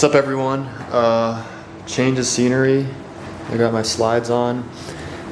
What's up, everyone? Change of scenery. I got my slides on,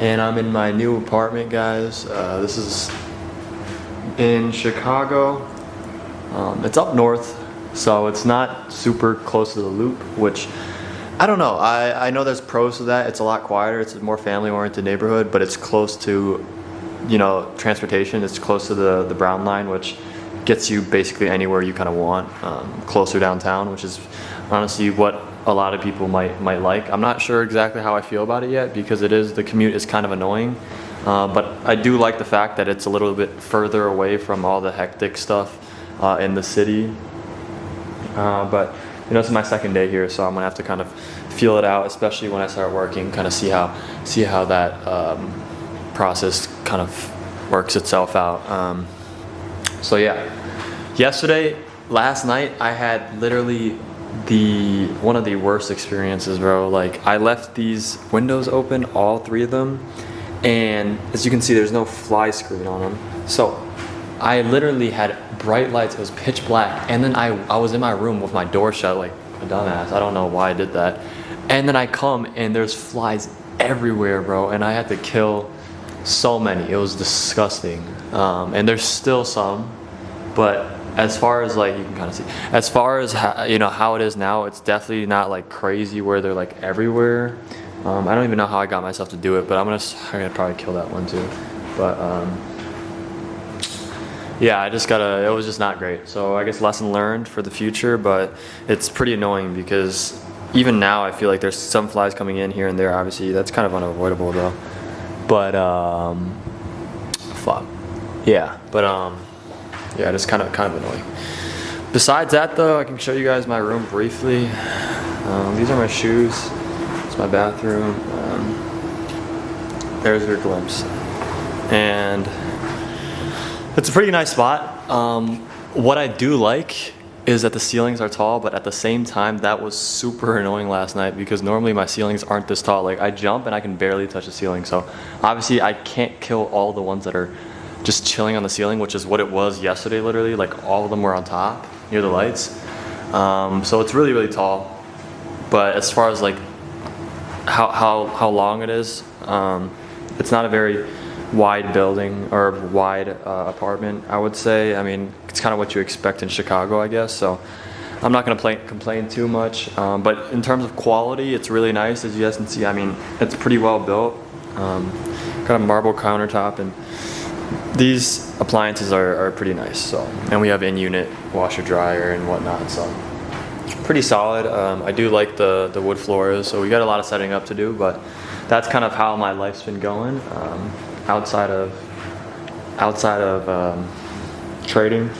and I'm in my new apartment, guys. This is in Chicago. It's up north, so it's not super close to the Loop, which I don't know. I know there's pros to that. It's a lot quieter. It's a more family-oriented neighborhood, but it's close to, transportation. It's close to the Brown Line, which gets you basically anywhere you kind of want, closer downtown, which is honestly what a lot of people might like. I'm not sure exactly how I feel about it yet because the commute is kind of annoying, but I do like the fact that it's a little bit further away from all the hectic stuff in the city. But it's my second day here, so I'm gonna have to kind of feel it out, especially when I start working, kind of see how that process kind of works itself out. So yeah, last night I had literally one of the worst experiences, bro. Like, I left these windows open, all three of them, and as you can see, there's no fly screen on them. So I literally had bright lights. It was pitch black, and then I was in my room with my door shut like a dumbass. I don't know why I did that. And then I come and there's flies everywhere, bro, and I had to kill so many. It was disgusting. And there's still some, but as far as like, you can kind of see, as far as how it is now, it's definitely not like crazy where they're like everywhere. I don't even know how I got myself to do it, but I'm gonna probably kill that one too. But yeah, it was just not great. So I guess lesson learned for the future, but it's pretty annoying because even now I feel like there's some flies coming in here and there. Obviously that's kind of unavoidable though. But fuck. Yeah, but yeah, it's kind of annoying. Besides that though, I can show you guys my room briefly. These are my shoes. It's my bathroom. There's your glimpse. And it's a pretty nice spot. What I do like is that the ceilings are tall, but at the same time, that was super annoying last night because normally my ceilings aren't this tall. Like, I jump and I can barely touch the ceiling. So obviously I can't kill all the ones that are just chilling on the ceiling, which is what it was yesterday, literally. Like, all of them were on top near the lights. So it's really, really tall. But as far as like how long it is, it's not a very wide building or wide apartment, I would say. I mean, it's kind of what you expect in Chicago, I guess. So I'm not gonna complain too much. But in terms of quality, it's really nice, as you guys can see. I mean, it's pretty well built. Got a marble countertop, and these appliances are pretty nice. So, and we have in-unit washer dryer and whatnot. So pretty solid. I do like the wood floors. So we got a lot of setting up to do, but that's kind of how my life's been going. Outside of trading,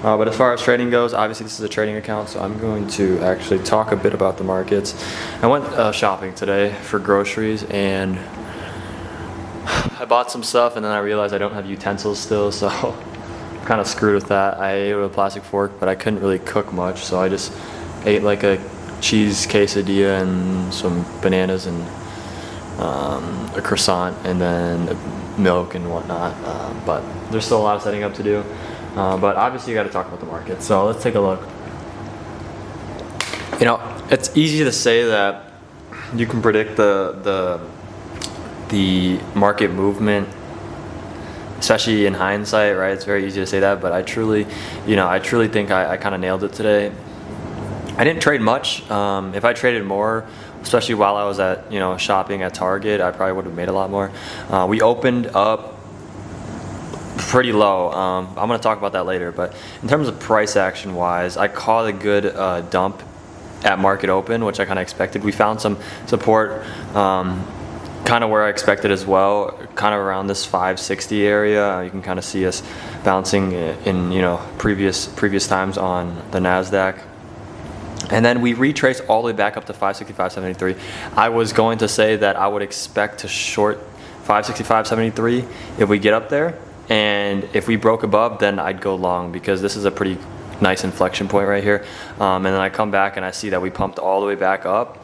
but as far as trading goes, obviously this is a trading account, so I'm going to actually talk a bit about the markets. I went shopping today for groceries, and I bought some stuff, and then I realized I don't have utensils still, so I'm kind of screwed with that. I ate with a plastic fork, but I couldn't really cook much, so I just ate like a cheese quesadilla and some bananas and a croissant, and then milk and whatnot, but there's still a lot of setting up to do, but obviously you got to talk about the market. So let's take a look. It's easy to say that you can predict the market movement, especially in hindsight, right? It's very easy to say that, but I truly think I kind of nailed it today. I didn't trade much. If I traded more, especially while I was at shopping at Target, I probably would have made a lot more. We opened up pretty low. I'm going to talk about that later, but in terms of price action wise, I caught a good dump at market open, which I kind of expected. We found some support kind of where I expected as well, kind of around this 560 area. You can kind of see us bouncing in previous times on the NASDAQ. And then we retraced all the way back up to 565.73. I was going to say that I would expect to short 565.73 if we get up there, and if we broke above, then I'd go long because this is a pretty nice inflection point right here. And then I come back and I see that we pumped all the way back up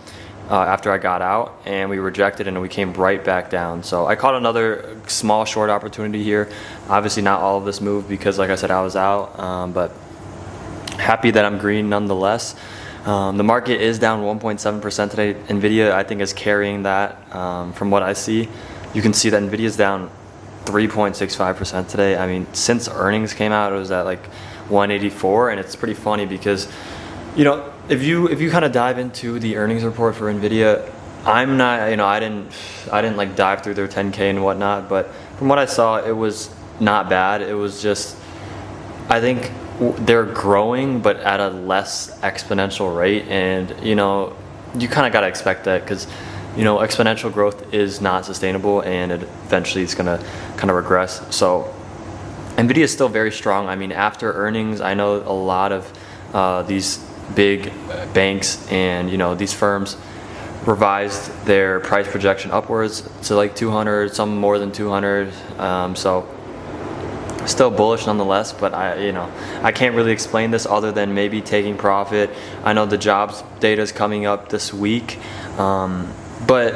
after I got out, and we rejected and we came right back down. So I caught another small short opportunity here. Obviously not all of this moved because, like I said, I was out, but happy that I'm green nonetheless. The market is down 1.7% today. Nvidia, I think, is carrying that from what I see. You can see that Nvidia is down 3.65% today. I mean, since earnings came out, it was at like 184, and it's pretty funny because, you know, if you kind of dive into the earnings report for Nvidia, I'm not, you know, I didn't like dive through their 10K and whatnot, but from what I saw, it was not bad. It was just, I think they're growing, but at a less exponential rate, and you know, you kind of got to expect that because, you know, exponential growth is not sustainable, and eventually it's gonna kind of regress. So Nvidia is still very strong. I mean, after earnings, I know a lot of these big banks and, you know, these firms revised their price projection upwards to like 200, some more than 200. So still bullish nonetheless, but I can't really explain this other than maybe taking profit. I know the jobs data is coming up this week, but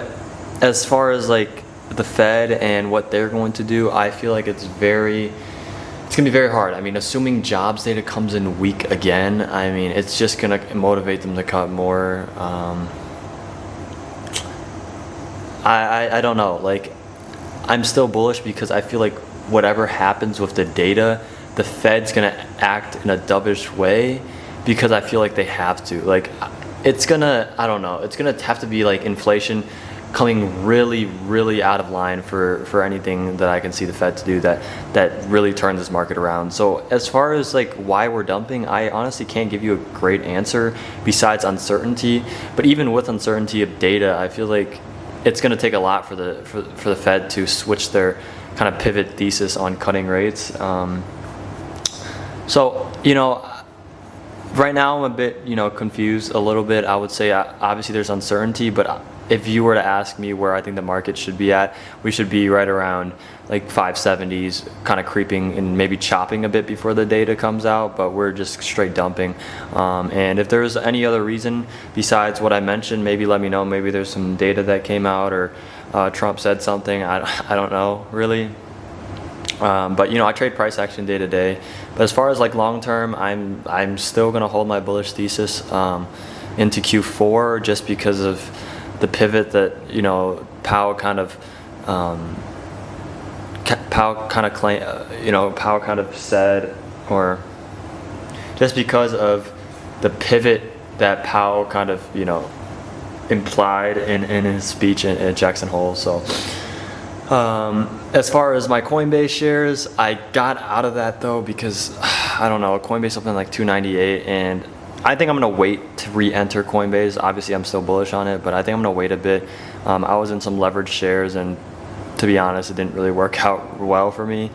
as far as like the Fed and what they're going to do, I feel like it's gonna be very hard. I mean, assuming jobs data comes in weak again, I mean, it's just gonna motivate them to cut more. I don't know. Like, I'm still bullish because I feel like whatever happens with the data, the Fed's gonna act in a dovish way because I feel like they have to. Like, it's gonna, I don't know, it's gonna have to be like inflation coming really, really out of line for anything that I can see the Fed to do that really turns this market around. So as far as like why we're dumping, I honestly can't give you a great answer besides uncertainty. But even with uncertainty of data, I feel like it's going to take a lot for the Fed to switch their kind of pivot thesis on cutting rates. So, you know, right now I'm a bit, you know, confused a little bit. I would say obviously there's uncertainty, but if you were to ask me where I think the market should be at, we should be right around like 570s, kind of creeping and maybe chopping a bit before the data comes out, but we're just straight dumping. And if there's any other reason besides what I mentioned, maybe let me know. Maybe there's some data that came out, or Trump said something. I don't know really. But you know, I trade price action day to day. But as far as like long term, I'm still gonna hold my bullish thesis into Q4 just because of the pivot that, you know, Powell kind of said, or just because of the pivot that Powell kind of, you know, implied in his speech at Jackson Hole. So as far as my Coinbase shares, I got out of that though because I don't know, Coinbase something like 298, and I think I'm going to wait to re-enter Coinbase. Obviously, I'm still bullish on it, but I think I'm going to wait a bit. I was in some leveraged shares, and to be honest, it didn't really work out well for me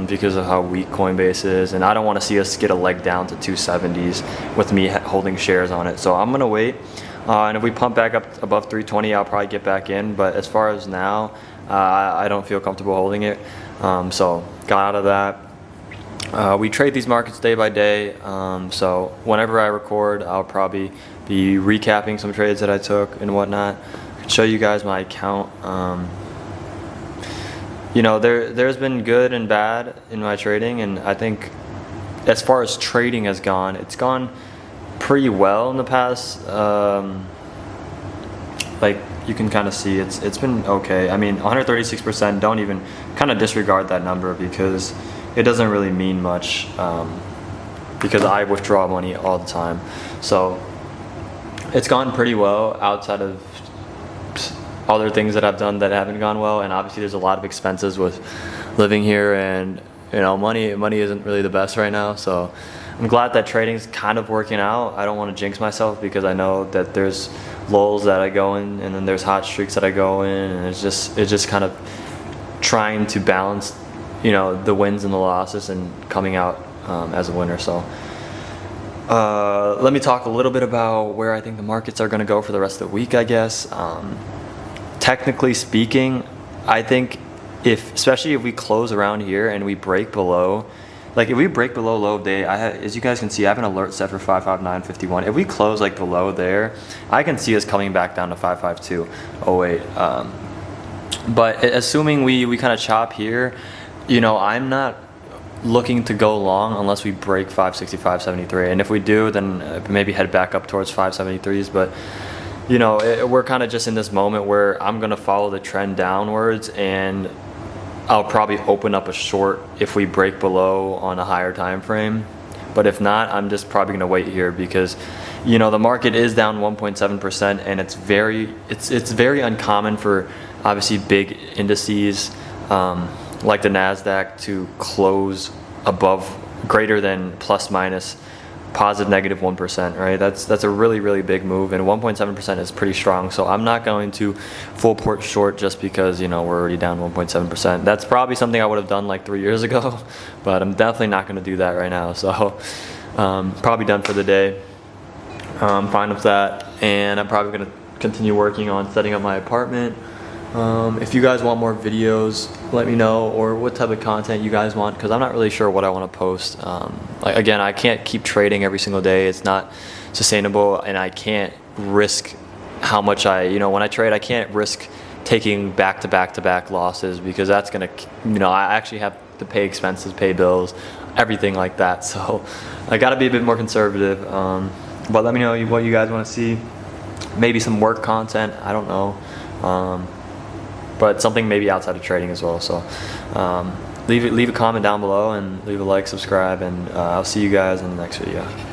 because of how weak Coinbase is, and I don't want to see us get a leg down to 270s with me holding shares on it. So I'm going to wait, and if we pump back up above 320, I'll probably get back in. But as far as now, I don't feel comfortable holding it, so got out of that. We trade these markets day by day, so whenever I record, I'll probably be recapping some trades that I took and whatnot. I can show you guys my account. You know, there's been good and bad in my trading, and I think as far as trading has gone, it's gone pretty well in the past. Like, you can kind of see it's been okay. I mean, 136%, don't even kind of disregard that number because it doesn't really mean much because I withdraw money all the time. So it's gone pretty well outside of other things that I've done that haven't gone well. And obviously there's a lot of expenses with living here, and you know, money isn't really the best right now. So I'm glad that trading's kind of working out. I don't want to jinx myself because I know that there's lulls that I go in, and then there's hot streaks that I go in, and it's just kind of trying to balance, you know, the wins and the losses and coming out as a winner. So let me talk a little bit about where I think the markets are going to go for the rest of the week, I guess. Technically speaking, I think especially if we close around here and we break below, like if we break below low of day, as you guys can see, I have an alert set for 559.51. If we close like below there, I can see us coming back down to 552.08. But assuming we kind of chop here, you know, I'm not looking to go long unless we break 560, 573. And if we do, then maybe head back up towards 573s. But you know, we're kind of just in this moment where I'm gonna follow the trend downwards, and I'll probably open up a short if we break below on a higher time frame. But if not, I'm just probably gonna wait here because, you know, the market is down 1.7%, and it's very uncommon for obviously big indices like the Nasdaq to close above greater than plus minus positive negative 1%, right? That's a really big move, and 1.7% is pretty strong. So I'm not going to full port short just because, you know, we're already down 1.7%. That's probably something I would have done like 3 years ago, but I'm definitely not going to do that right now. So probably done for the day. I'm fine with that, and I'm probably going to continue working on setting up my apartment. If you guys want more videos, let me know, or what type of content you guys want, because I'm not really sure what I want to post. Again, I can't keep trading every single day. It's not sustainable, and I can't risk how much when I trade, I can't risk taking back-to-back losses, because that's going to, I actually have to pay expenses, pay bills, everything like that. So I got to be a bit more conservative. But let me know what you guys want to see. Maybe some work content, I don't know. But something maybe outside of trading as well. So leave a comment down below, and leave a like, subscribe, and I'll see you guys in the next video.